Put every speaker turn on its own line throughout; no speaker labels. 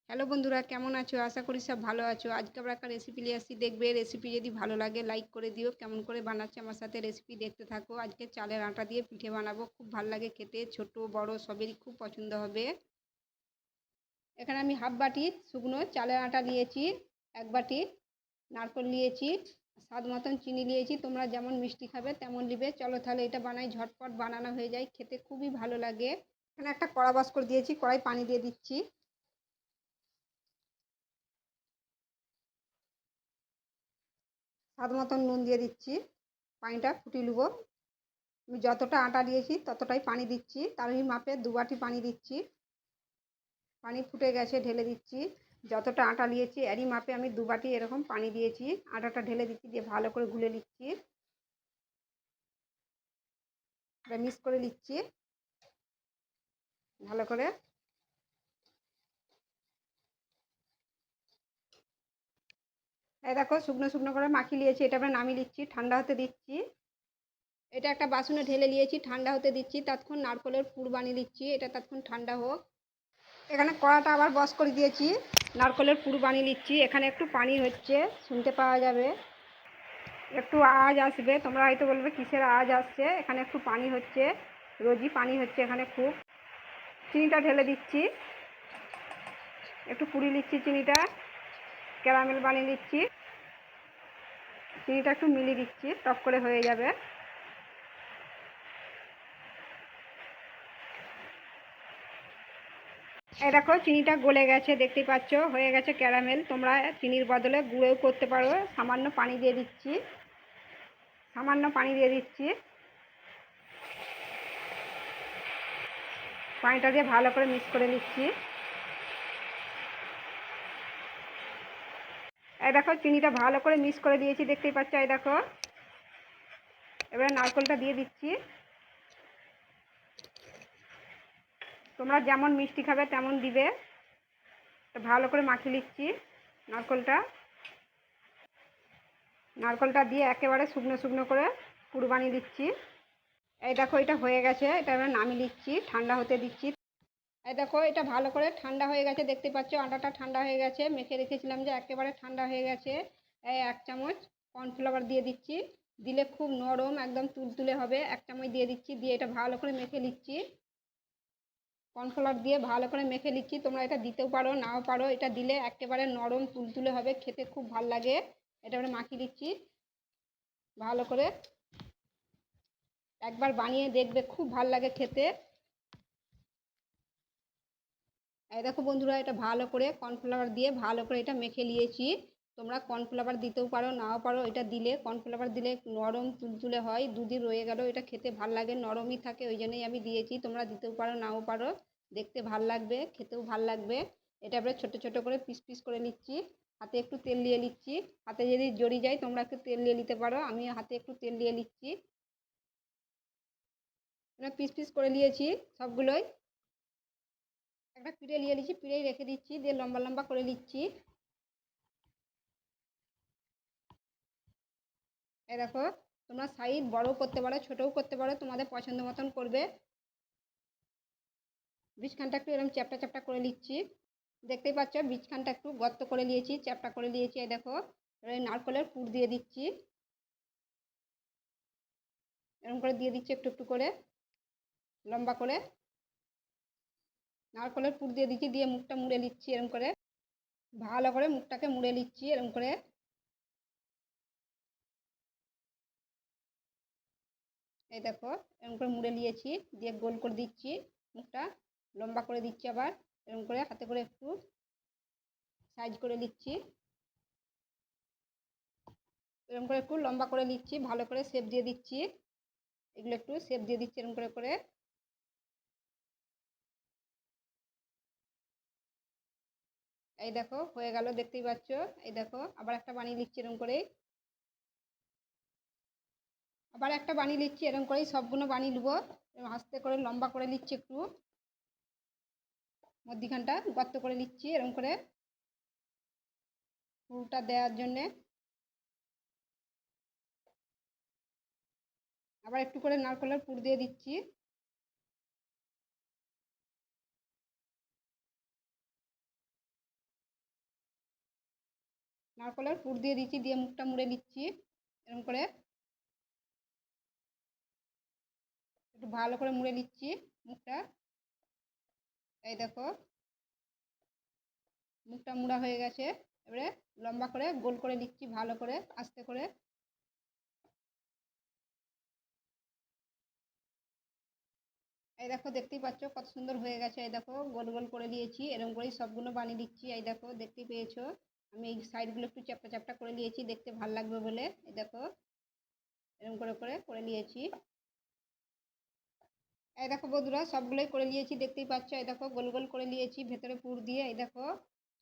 Hello বন্ধুরা, কেমন আছো? আশা করি সব ভালো আছো। আজকে আবার একটা রেসিপি নিয়ে আসছি, দেখবে। রেসিপি যদি ভালো লাগে লাইক করে দিও। কেমন করে বানাচ্ছি আমার সাথে রেসিপি দেখতে থাকো। আজকে চালের আটা দিয়ে পিঠে বানাবো, খুব ভালো লাগে খেতে, ছোট বড় সবেরই খুব পছন্দ হবে। এখানে আমি হাফ বাটি শুকনো চালের আটা নিয়েছি, এক বাটি নারকেল নিয়েছি, স্বাদ মতন চিনি নিয়েছি। তোমরা যেমন মিষ্টি খাবে তেমন নিবে। চলো তাহলে এটা বানাই, ঝটপট বানানো হয়ে যায়, খেতে খুবই ভালো লাগে। এখানে একটা কড়া বস করে দিয়েছি, কড়াই পানি দিয়ে দিচ্ছি। স্বাদ মতন নুন দিয়ে দিচ্ছি। পানিটা ফুটিয়ে নেবো। আমি যতটা আটা দিয়েছি ততটাই পানি দিচ্ছি, তারই মাপে 2 বাটি পানি দিচ্ছি। পানি ফুটে গেছে, ঢেলে দিচ্ছি। যতটা আটা নিয়েছি এরই মাপে আমি 2 বাটি এরকম পানি দিয়েছি। আটাটা ঢেলে দিচ্ছি, দিয়ে ভালো করে গুলে নিচ্ছি। এটা মিক্স করে নিচ্ছি ভালো করে। এই দেখো শুকনো শুকনো করে মাখিয়ে নিয়েছি, এটা আমরা নামিয়ে দিচ্ছি, ঠান্ডা হতে দিচ্ছি। এটা একটা বাসনে ঢেলে নিয়েছি, ঠান্ডা হতে দিচ্ছি। ততক্ষণ নারকেলের পুর বানিয়ে দিচ্ছি, এটা ততক্ষণ ঠান্ডা হোক। এখানে কড়াটা আবার বস করে দিয়েছি, নারকেলের পুর বানিয়ে নিচ্ছি। এখানে একটু পানি হচ্ছে, শুনতে পাওয়া যাবে, একটু আওয়াজ আসবে। তোমরা হয়তো বলবে কিসের আওয়াজ আসছে। এখানে একটু পানি হচ্ছে, রোজই পানি হচ্ছে এখানে খুব। চিনিটা ঢেলে দিচ্ছি, একটু পুড়িয়ে নিচ্ছি চিনিটা, ক্যারামেল বানিয়ে নিচ্ছি। চিনিটা একটু মিলিয়ে দিচ্ছি, টক করে হয়ে যাবে। এই দেখো চিনিটা গলে গেছে, দেখতেই পাচ্ছ, হয়ে গেছে ক্যারামেল। তোমরা চিনির বদলে গুঁড়োও করতে পারো। সামান্য পানি দিয়ে দিচ্ছি, সামান্য পানি দিয়ে দিচ্ছি। পানিটা দিয়ে ভালো করে মিক্স করে নিচ্ছি। এই দেখো চিনিটা ভালো করে মিক্স করে দিয়েছি, দেখতেই পাচ্ছ। এই দেখো, এবারে নারকেলটা দিয়ে দিচ্ছি। তোমরা যেমন মিষ্টি খাবে তেমন দিবে। ভালো করে মাখিয়ে নিচ্ছি নারকেলটা। নারকেলটা দিয়ে একেবারে শুকনো শুকনো করে পুর বানিয়ে দিচ্ছি। এই দেখো এটা হয়ে গেছে, এটা এবার নামিয়ে নিচ্ছি, ঠান্ডা হতে দিচ্ছি। এই দেখো এটা ভালো করে ঠান্ডা হয়ে গেছে, দেখতে পাচ্ছ আটাটা ঠান্ডা হয়ে গেছে। মেখে রেখেছিলাম যে একেবারে ঠান্ডা হয়ে গেছে। এই 1 চামচ কর্নফ্লাওয়ার দিয়ে দিচ্ছি, দিলে খুব নরম একদম তুলতুলে হবে। 1 চামচ দিয়ে দিচ্ছি, দিয়ে এটা ভালো করে মেখে নিচ্ছি। কর্নফ্লাওয়ার দিয়ে ভালো করে মেখে নিচ্ছি। তোমরা এটা দিতেও পারো, নাও পারো। এটা দিলে একেবারে নরম তুলতুলে হবে, খেতে খুব ভাল লাগে। এটা আমরা মাখিয়ে দিচ্ছি ভালো করে। একবার বানিয়ে দেখবে, খুব ভাল লাগে খেতে। এই দেখো বন্ধুরা, এটা ভালো করে কর্নফ্লাওয়ার দিয়ে ভালো করে এটা মেখে নিয়েছি। তোমরা কর্নফ্লাওয়ার দিতেও পারো, নাও পারো। এটা দিলে, কর্নফ্লাওয়ার দিলে নরম তুলতুলে হয়, দুদিন রয়ে গেল এটা খেতে ভাল লাগে, নরমই থাকে, ওই জন্যই আমি দিয়েছি। তোমরা দিতেও পারো, নাও পারো। দেখতে ভাল লাগবে, খেতেও ভাল লাগবে। এটা এবারে ছোটো ছোটো করে পিস পিস করে নিচ্ছি। হাতে একটু তেল দিয়ে নিচ্ছি। হাতে যদি জড়ি যায় তোমরা একটু তেল দিয়ে নিতে পারো, আমি হাতে একটু তেল দিয়ে নিচ্ছি। পিস পিস করে নিয়েছি সবগুলোই। একটা পিঁড়ে নিয়ে নিচ্ছি, পিঁড়েই রেখে দিচ্ছি, দিয়ে লম্বা লম্বা করে নিচ্ছি। এই দেখো, তোমরা সাইজ বড়ও করতে পারো, ছোটও করতে পারো, তোমাদের পছন্দ মতন করবে। বীজখানটা একটু এরকম চ্যাপটা চ্যাপটা করে নিচ্ছি। দেখতেই পাচ্ছ বীজখানটা একটু গর্ত করে নিয়েছি, চ্যাপটা করে নিয়েছি। এই দেখো, এবার নারকেলের পুর দিয়ে দিচ্ছি, এরকম করে দিয়ে দিচ্ছি একটু একটু করে, লম্বা করে। নারকেলের পুর দিয়ে দিচ্ছি, দিয়ে মুখটা মুড়ে নিচ্ছি এরকম করে। ভালো করে মুখটাকে মুড়ে নিচ্ছি এরকম করে। এই দেখো, এরকম করে মুড়ে নিয়েছি, দিয়ে গোল করে দিচ্ছি মুখটা, লম্বা করে দিচ্ছি আবার। এরকম করে হাতে করে একটু সাইজ করে নিচ্ছি, এরকম করে একটু লম্বা করে নিচ্ছি, ভালো করে শেপ দিয়ে দিচ্ছি। এগুলো একটু শেপ দিয়ে দিচ্ছি এরকম করে করে। এই দেখো হয়ে গেল, দেখতেই পাচ্ছ। এই দেখো আবার একটা বানিয়ে নিচ্ছি এরকম করে, আবার একটা বানিয়ে নিচ্ছি এরকম করেই সবগুলো বানিয়ে নেবো। আস্তে করে লম্বা করে নিচ্ছি একটু, মধ্যিখানটা গর্ত করে নিচ্ছি এরকম করে পুরোটা দেওয়ার জন্যে। আবার একটু করে নারকেলের পুর দিয়ে দিচ্ছি। নারকলের পুর দিয়ে দিচ্ছি, দিয়ে মুখটা মুড়ে নিচ্ছি এরকম করে, একটু ভালো করে মুড়ে নিচ্ছি মুখটা। এই দেখো মুখটা মুড়া হয়ে গেছে। এবারে লম্বা করে গোল করে নিচ্ছি ভালো করে আস্তে করে। এই দেখো দেখতেই পাচ্ছ কত সুন্দর হয়ে গেছে। এই দেখো গোল গোল করে নিয়েছি, এরকম করেই সবগুলো বানিয়ে দিচ্ছি। এই দেখো দেখতেই পেয়েছো, আমি এই সাইডগুলো একটু চ্যাপটা চ্যাপটা করে নিয়েছি দেখতে ভালো লাগবে বলে। এই দেখো এরকম করে করে করে নিয়েছি। এই দেখো বন্ধুরা সবগুলোই করে নিয়েছি দেখতেই পাচ্ছ। এই দেখো গোল গোল করে নিয়েছি ভেতরে পুর দিয়ে। এই দেখো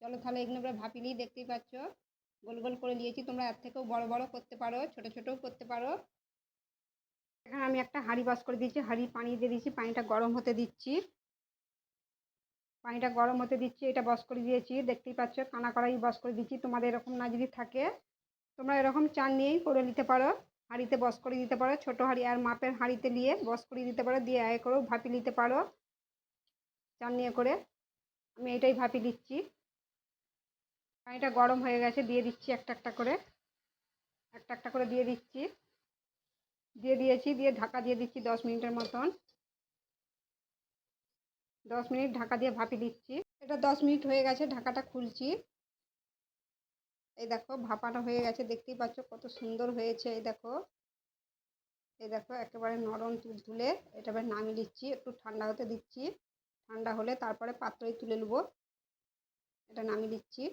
চলো তাহলে এগুলো এবার ভাপি নিই। দেখতেই পাচ্ছ গোল গোল করে নিয়েছি, তোমরা এর থেকেও বড় বড় করতে পারো, ছোট ছোটও করতে পারো। এখানে আমি একটা হাঁড়ি বাস করে দিয়েছি, হাঁড়ি পানি দিয়ে দিয়েছি, পানিটা গরম হতে দিচ্ছি। পানিটা গরম হতে দিচ্ছি, এটা বস করে দিয়েছি দেখতেই পাচ্ছ। কানা কড়াই বস করে দিচ্ছি, তোমাদের এরকম না যদি থাকে তোমরা এরকম চান নিয়েই করে নিতে পারো। হাঁড়িতে বস করে দিতে পারো, ছোটো হাঁড়ি আর মাপের হাঁড়িতে নিয়ে বস করে দিতে পারো, দিয়ে এ করেও ভাপি নিতে পারো চান নিয়ে করে। আমি এটাই ভাপি দিচ্ছি। পানিটা গরম হয়ে গেছে, দিয়ে দিচ্ছি একটা একটা করে, একটা একটা করে দিয়ে দিচ্ছি। দিয়ে দিয়েছি, দিয়ে ঢাকা দিয়ে দিচ্ছি 10 মিনিটের মতন। 10 মিনিট ঢাকা দিয়ে ভাপি দিচ্ছি। এটা 10 মিনিট হয়ে গেছে, ঢাকাটা খুলছি। এই দেখো ভাপাটা হয়ে গেছে দেখতেই পাচ্ছ কত সুন্দর হয়েছে। এই দেখো, এই দেখো একেবারে নরম তুলতুলে। এটা এবার নামিয়ে দিচ্ছি, একটু ঠান্ডা হতে দিচ্ছি। ঠান্ডা হলে তারপরে পাত্রই তুলে নেবো। এটা নামিয়ে দিচ্ছি।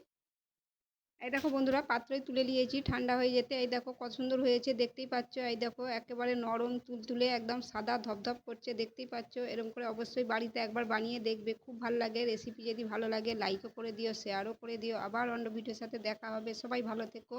এই দেখো বন্ধুরা পাত্রই তুলে নিয়েছি ঠান্ডা হয়ে যেতে। এই দেখো কত সুন্দর হয়েছে দেখতেই পাচ্ছ। এই দেখো একেবারে নরম তুলতুলে একদম সাদা ধপধপ করছে দেখতেই পাচ্ছ। এরকম করে অবশ্যই বাড়িতে একবার বানিয়ে দেখবে, খুব ভালো লাগে। রেসিপি যদি ভালো লাগে লাইকও করে দিও, শেয়ারও করে দিও। আবার অন্য ভিডিওর সাথে দেখা হবে, সবাই ভালো থেকো।